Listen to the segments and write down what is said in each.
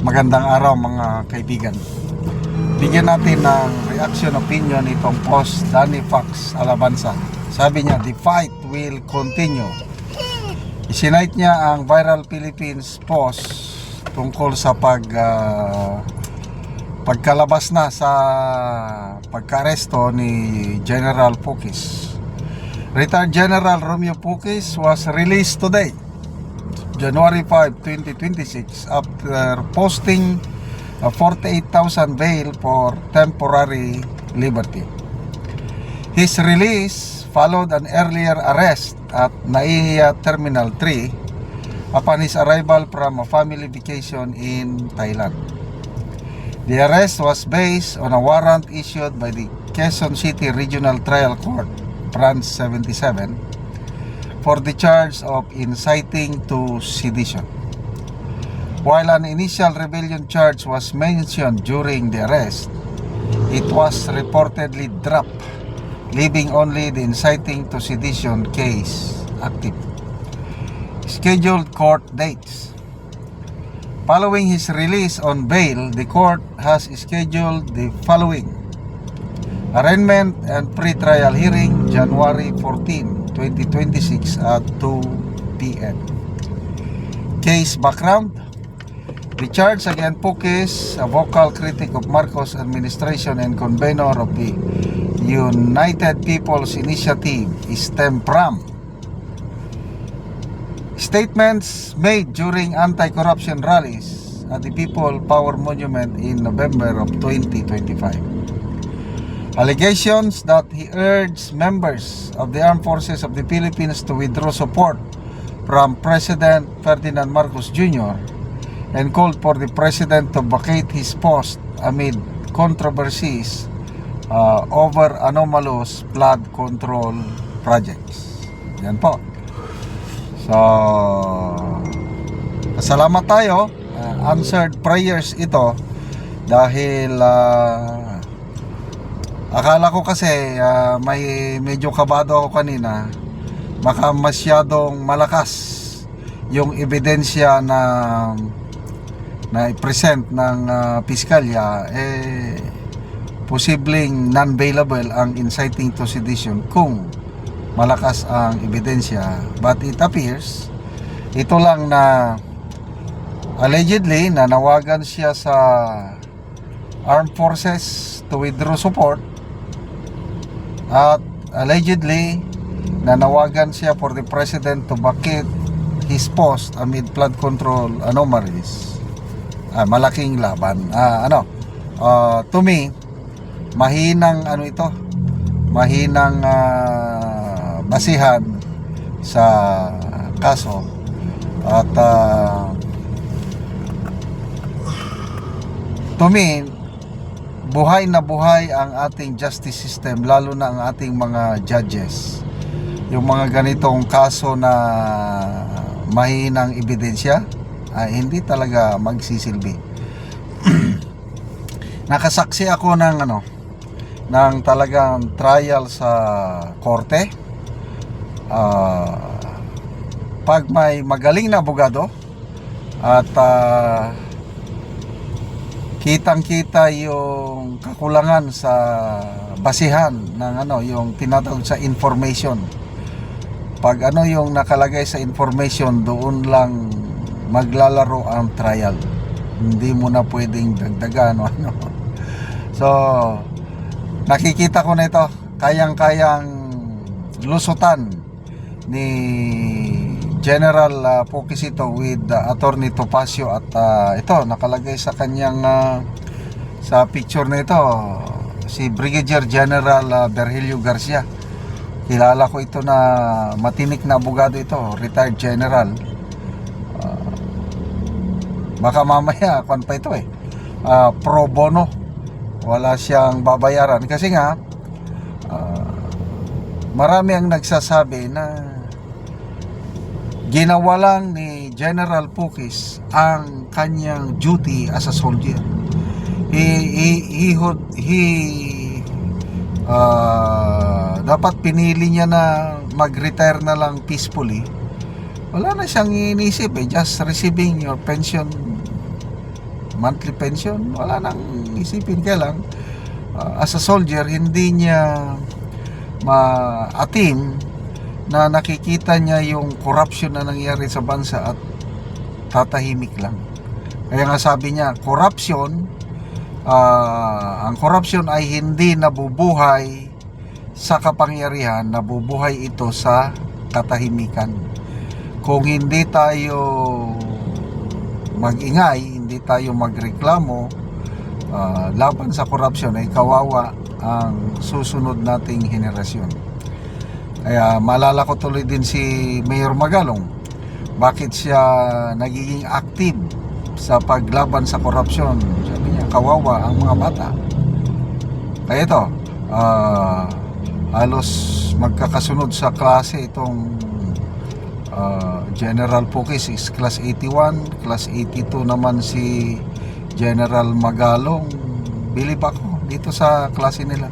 Magandang araw mga kaibigan. Bigyan natin ng reaction opinion itong post Danny Fox Alabanza. Sabi niya, the fight will continue. Isinite niya ang Viral Philippines post tungkol sa pagkalabas na sa pagka-aresto ni General Pukis. Retired General Romeo Pukis was released today, January 5, 2026, after posting a 48,000 bail for temporary liberty. His release followed an earlier arrest at Naiya Terminal 3 upon his arrival from a family vacation in Thailand. The arrest was based on a warrant issued by the Quezon City Regional Trial Court, Branch 77, for the charge of inciting to sedition. While an initial rebellion charge was mentioned during the arrest, it was reportedly dropped, leaving only the inciting to sedition case active. Scheduled court dates. Following his release on bail, the court has scheduled the following: arraignment and pre-trial hearing, January 14, 2026 at 2 p.m. Case background. The charge against Pukis, a vocal critic of Marcos administration and convener of the United People's Initiative, stem from statements made during anti-corruption rallies at the People Power Monument in November of 2025. Allegations that he urged members of the Armed Forces of the Philippines to withdraw support from President Ferdinand Marcos Jr. and called for the President to vacate his post amid controversies over anomalous flood control projects. Yan po. So, salamat tayo. Answered prayers ito dahil akala ko kasi may medyo kabado ako kanina, baka masyadong malakas yung ebidensya na i-present ng piskalya, posibleng non-bailable ang inciting to sedition kung malakas ang ebidensya. But it appears ito lang na allegedly nanawagan siya sa armed forces to withdraw support, at allegedly nanawagan siya for the president to vacate his post amid flood control anomalies. Malaking laban. To me, mahinang mahinang basihan sa kaso. At to me, buhay na buhay ang ating justice system, lalo na ang ating mga judges. Yung mga ganitong kaso na mahinang ebidensya, hindi talaga magsisilbi. Nakasaksi ako ng talagang trial sa korte. Pag may magaling na abogado at kitang-kita yung kakulangan sa basihan ng yung tinatawag sa information. Pag yung nakalagay sa information, doon lang maglalaro ang trial. Hindi mo na pwedeng dagdagan So, nakikita ko na ito, kayang-kayang lusutan ni General Pukis ito with Attorney Topacio. At ito nakalagay sa kanyang sa picture na ito, si Brigadier General Virgilio Garcia. Kilala ko ito na matinik na abogado ito, retired general. Baka mamaya pa ito pro bono, wala siyang babayaran kasi nga marami ang nagsasabi na ginawa lang ni General Pukis ang kanyang duty as a soldier. Dapat pinili niya na mag-retire na lang peacefully. Wala na siyang inisip, just receiving your pension monthly pension, wala nang isipin. Kaya lang, as a soldier, hindi niya maatim na nakikita niya yung corruption na nangyari sa bansa at tatahimik lang. Kaya nga sabi niya, ang corruption ay hindi nabubuhay sa kapangyarihan, nabubuhay ito sa katahimikan. Kung hindi tayo mag-ingay, hindi tayo magreklamo laban sa corruption, ay kawawa ang susunod nating henerasyon. Kaya maalala ko tuloy din si Mayor Magalong, bakit siya nagiging active sa paglaban sa corruption. Sabi niya, kawawa ang mga bata. Kaya ito, halos magkakasunod sa klase itong General Pukis is class 81, class 82 naman si General Magalong. Bilib ako dito sa klase nila.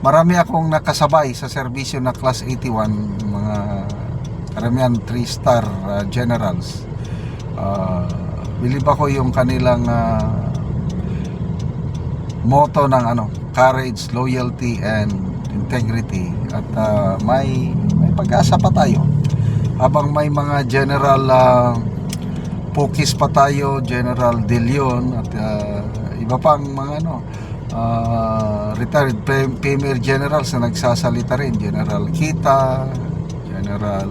Marami akong nakasabay sa serbisyo na class 81, mga karamihan 3-star generals. Bilib ako yung kanilang motto ng courage, loyalty and integrity, at may pag-asa pa tayo habang may mga General Pukis pa tayo, General De Leon at iba pang mga retired premier generals na nagsasalita rin. General Kita, General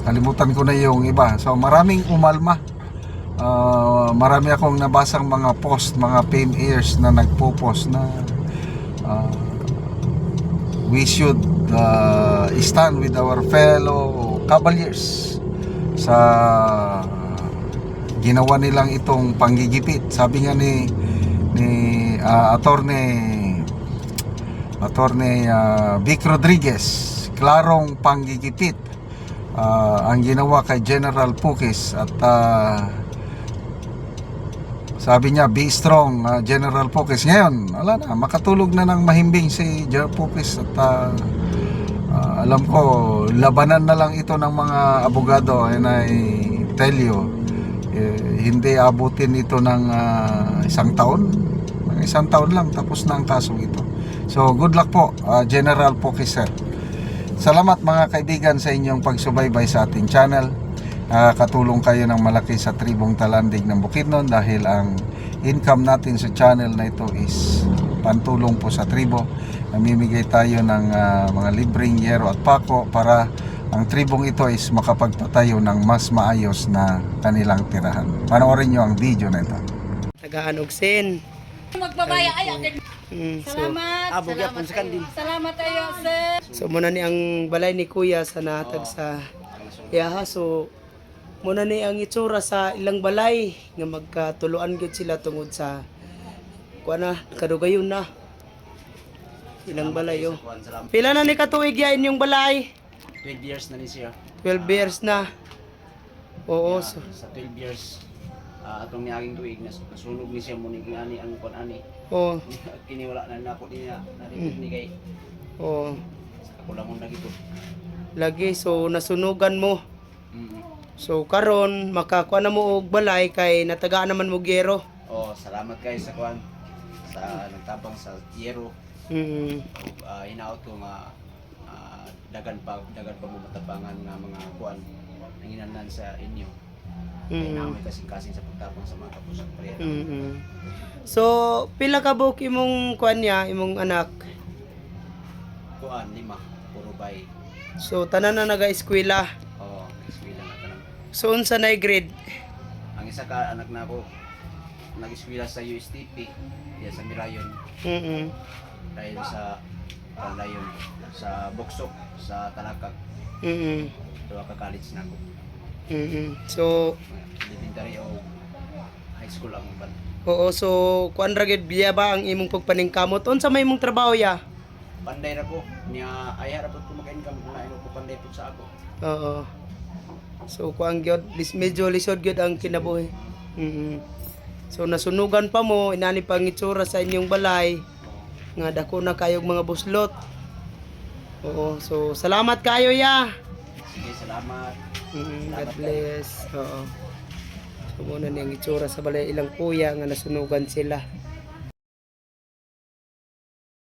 kalimutan ko na yung iba. So maraming umalma. Marami akong nabasang mga post, mga PMers na nagpo-post na we should stand with our fellow cavaliers sa ginawa nilang itong panggigipit. Sabi nga ni Attorney Vic Rodriguez, klarong panggigipit ang ginawa kay General Pukis. At sabi niya, be strong, General Pukis. Ngayon, wala na, makatulog na ng mahimbing si General Pukis. At alam ko, labanan na lang ito ng mga abogado. And I tell you, hindi abutin ito ng isang taon. Isang taon lang, tapos na ang kasong ito. So, good luck po, General Pukis, sir. Salamat mga kaibigan sa inyong pagsubaybay sa ating channel. Katulong kayo ng malaki sa Tribong Talandig ng Bukidnon dahil ang income natin sa channel na ito is pantulong po sa tribo. Namimigay tayo ng mga libreng yero at pako para ang tribong ito is makapagpatayo ng mas maayos na kanilang tirahan. Panoorin nyo ang video na ito. Tagaan-Ogsen. Magbabaya ay Salamat. Salamat tayo, sir. So muna ni ang balay ni Kuya sa natag sa Yaha. So muna ni ang itsura sa ilang balay nga magkatuluan gud sila tungod sa kuana kadugayon na ilang balay. Pila na ni katuig ya inyong balay? 12 years na ni siya. 12 years na. Oo. So, Sa 12 years, atong niaging tuig, nasunog ni siya mo ni ani ang kon ani. oo. Kini wala na nako niya, narinig ni kay. Oo. Ako lang mong nagito. Lagi so nasunugan mo. So karon makakuha na mo og balay kay natagaan naman mo gero. Oh, salamat kay sa kwan sa nagtabang sa Yero. Hinaot ko nga dagan pa mo matabangan nga mga kwan nanginahanglan sa inyo. Kay namin kasing-kasing sa pagtabang sa mga kapusang prayer. So pila ka buok imong kuan niya, imong anak? Kuan 5, puro bay. So tanan na naga-eskwela. Oh, eskwela na tanan. So unsa nay grade? Ang isa ka anak na ako nag-eskwela sa USTP, diya sa Mirayon. Dahil sa Panlayon, sa Boksok, sa Talakag. Duha ka college na ako. So Elementary o high school ang ban. oo, so kuan ra gid biya ba ang imong pagpaningkamot? Unsa may imong trabaho ya? Panday ra ko niya ay ra ko mag-income na imo ko panday pud sa ako. Oo. So kuan gyud medyo lisod gyud ang kinabuhi. So nasunugan pa mo inani pang itsura sa inyong balay nga dako na kayog mga buslot. Oo, so salamat kayo ya. Sige, salamat. God bless. Oo. So So muna ni ang itsura sa balay ilang kuya nga nasunugan sila.